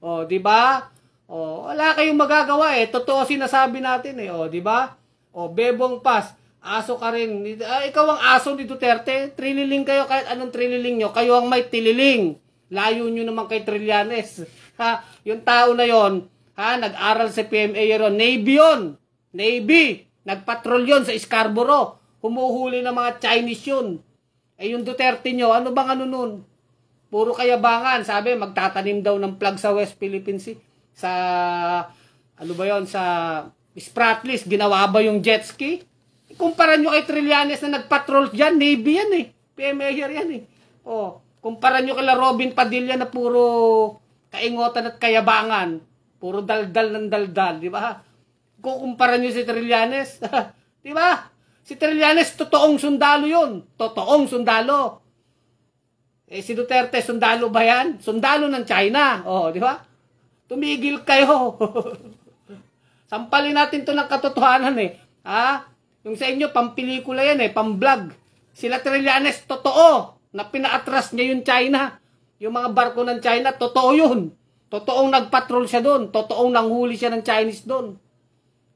O, di ba? O, wala kayong magagawa eh. Totoo sinasabi natin eh, o, di ba? O, Bebong Pas, aso ka rin. Ikaw ang aso ni Duterte. Trililing kayo, kahit anong trililing nyo. Kayo ang may tililing. Layo nyo naman kay Trillanes. Ha, yung tao na yon, ha, nag-aral sa PMA yun, Navy yun. Navy. Nagpatrol yun sa Scarborough. Humuhuli ng mga Chinese yun. Eh yung Duterte nyo, ano bang ano nun? Puro kayabangan. Sabi, magtatanim daw ng plug sa West Philippine Sea. Sa, ano ba yun, sa Spratlys, ginawa ba yung jet ski? Kumpara nyo kay Trillanes na nagpatrol dyan, Navy yan eh. PMA yan eh. Oh, kumpara nyo kay Robin Padilla na puro kaingotan at kayabangan. Puro daldal ng daldal, di ba? Kukumpara nyo si Trillanes, di ba? Si Trillanes, totoong sundalo yun. Totoong sundalo. Eh, si Duterte, sundalo ba yan? Sundalo ng China. Oh, di ba? Tumigil kayo. Sampalin natin to ng katotohanan eh. Ha? Yung sa inyo, pampelikula yan eh, pamblog. Sila Trillanes, totoo. Na pina-atras niya yung China. Yung mga barko ng China, totoo yun. Totoong nagpatrol siya doon. Totoong nanghuli siya ng Chinese doon.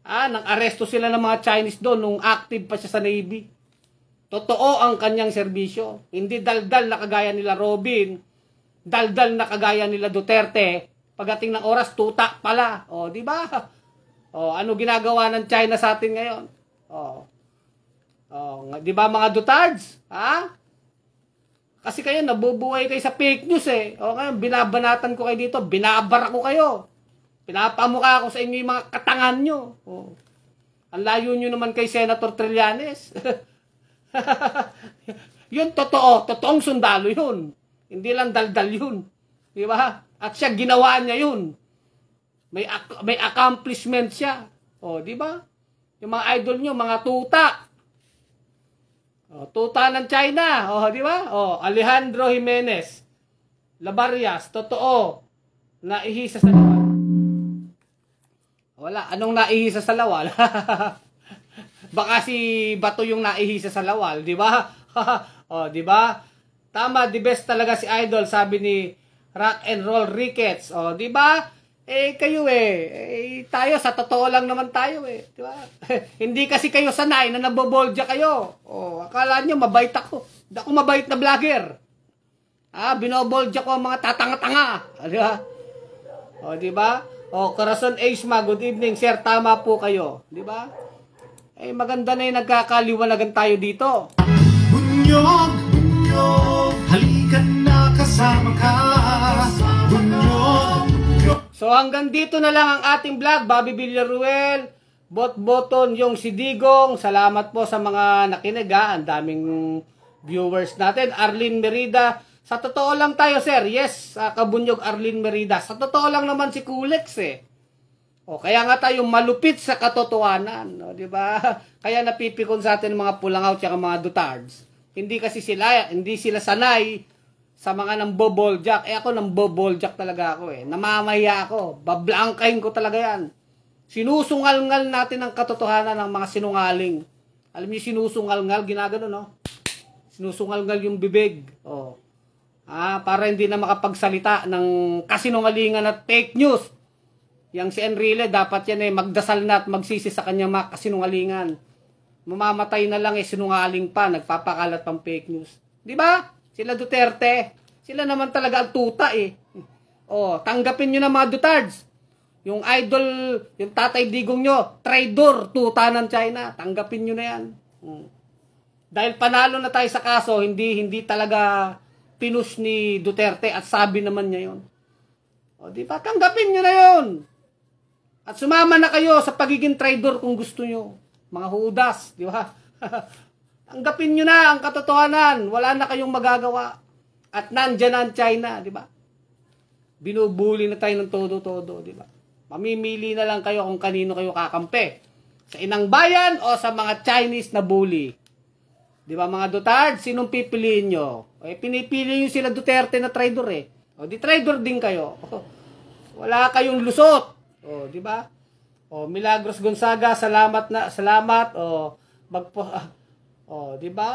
Nang-aresto sila ng mga Chinese doon nung active pa siya sa Navy. Totoo ang kanyang serbisyo. Hindi daldal na kagaya nila Robin. Daldal na kagaya nila Duterte. Pagdating ng oras, tuta pala. O, di ba? O, ano ginagawa ng China sa atin ngayon? O, di ba mga dutards? Ha? Kasi kayo, nabubuhay kayo sa fake news eh. O ngayon, binabanatan ko kayo dito, binabara ko kayo. Pinapamukha ko sa inyo yung mga katangan nyo. O. Ang layo nyo naman kay Senator Trillanes. Yun totoo, totoong sundalo yun. Hindi lang daldal yun. Di ba? At siya, ginawa niya yun. May accomplishment siya. O, di ba? Yung mga idol nyo, mga tuta. O, tuta ng China. O, di ba? O, Alejandro Jimenez. Labarias, totoo. Naihisa sa lawal. Wala, anong naihisa sa lawal? Baka si Bato yung naihisa sa lawal, di ba? O, di ba? Tama, the best talaga si Idol, sabi ni Rock and Roll Ricketts. O, di ba? Eh, kayo tayo, sa totoo lang naman tayo eh. Di ba? Hindi kasi kayo sanay na naboboldya kayo. O, akala nyo, mabait ako. Hindi ako mabait na vlogger. Binoboldya ko ang mga tatanga-tanga. Di ba? O, di ba? Corazon Aisma, good evening, sir. Tama po kayo. Di ba? Maganda na yung nagkakaliwanagan tayo dito. Bunyog, bunyog, halika na kasama ka. Bunyog, bunyog. So hanggang dito na lang ang ating vlog. Bobby Villaruel, Bot-Boton, yung si Digong. Salamat po sa mga nakinig ha. Ang daming viewers natin. Arlene Merida. Sa totoo lang tayo, sir. Yes, kabunyog Arlene Merida. Sa totoo lang naman si Kulex eh. Kaya nga tayo malupit sa katotohanan. Di ba? Kaya napipikon sa atin mga pulangaw at mga dutards. Hindi sila sanay sa mga namboboljak. Ako namboboljak talaga ako eh. Namamaya ako. Bablangkahin ko talaga yan. Sinusungal-ngal natin ang katotohanan ng mga sinungaling. Alam niyo, sinusungal-ngal, ginagano, no? Sinusungal-ngal yung bibig. Para hindi na makapagsalita ng kasinungalingan at fake news. Yang si Enrile, dapat yan magdasal na at magsisi sa kanyang mga kasinungalingan. Mamamatay na lang sinungaling pa, nagpapakalat pang fake news. Di ba? Sila Duterte. Sila naman talaga ang tuta eh. Tanggapin nyo na mga Dutards. Yung idol, yung Tatay Digong nyo, traidor, tuta ng China. Tanggapin nyo na yan. Dahil panalo na tayo sa kaso, hindi talaga pinus ni Duterte at sabi naman niya yun. Di ba? Tanggapin nyo na yun. At sumama na kayo sa pagiging traidor kung gusto nyo. Mga hudas, di ba? Tanggapin nyo na ang katotohanan. Wala na kayong magagawa. At nandyan na ang China, di ba? Binubuli na tayo ng todo-todo, di ba? Mamimili na lang kayo kung kanino kayo kakampi. Sa inang bayan o sa mga Chinese na bully. Di ba mga Duterte, sinong pipiliin nyo? Pinipili nyo sila Duterte na traidor eh. Di traidor din kayo. Wala kayong lusot. Di ba? Milagros Gonzaga, salamat. Di ba?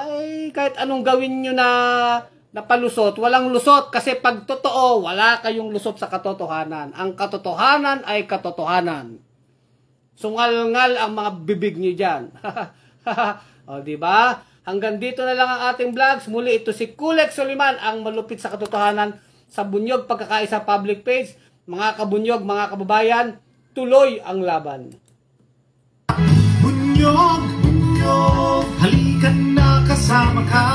Kahit anong gawin nyo na palusot, walang lusot kasi pag totoo, wala kayong lusot sa katotohanan. Ang katotohanan ay katotohanan. Sungal-ngal ang mga bibig nyo dyan. Di ba? Hanggang dito na lang ang ating vlogs. Muli ito si Kulex Soliman, ang malupit sa katotohanan sa Bunyog Pagkakaisa public page. Mga kabunyog, mga kababayan, tuloy ang laban. Bunyog, bunyog, halika na kasama ka.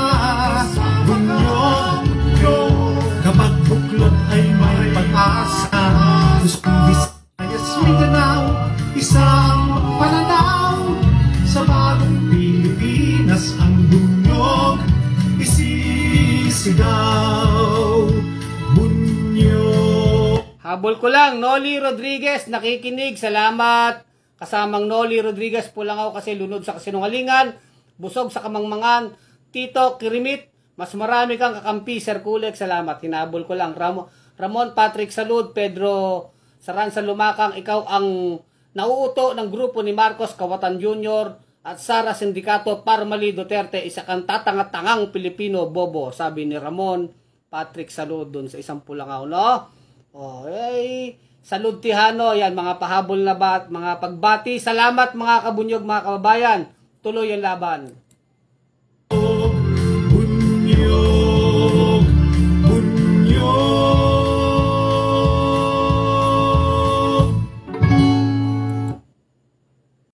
Bunyog, bunyog, kapag buklod ay may pag-asa. Luzon, Visayas, Mindanao, isang pananaw sa bagong Pilipinas. Ang bunyog isisigaw. Bunyog. Habol ko lang, Noli Rodriguez, nakikinig, salamat. Kasamang Noli Rodriguez, Pulangaw kasi lunod sa kasinungalingan, busog sa kamangmangan. Tito Kirimit, mas marami kang kakampi, Sir Kulex, salamat. Hinabol ko lang, Ramon Patrick Salud, Pedro Saranza Lumakang, ikaw ang nauuto ng grupo ni Marcos Kawatan Jr. at Sara Sindikato Parmali Duterte, isa kang tatangatangang Pilipino bobo, sabi ni Ramon Patrick Salud dun sa isang Pulangaw, no? Salud Tihano, yan, mga pahabol na mga pagbati. Salamat mga kabunyog, mga kababayan. Tuloy ang laban.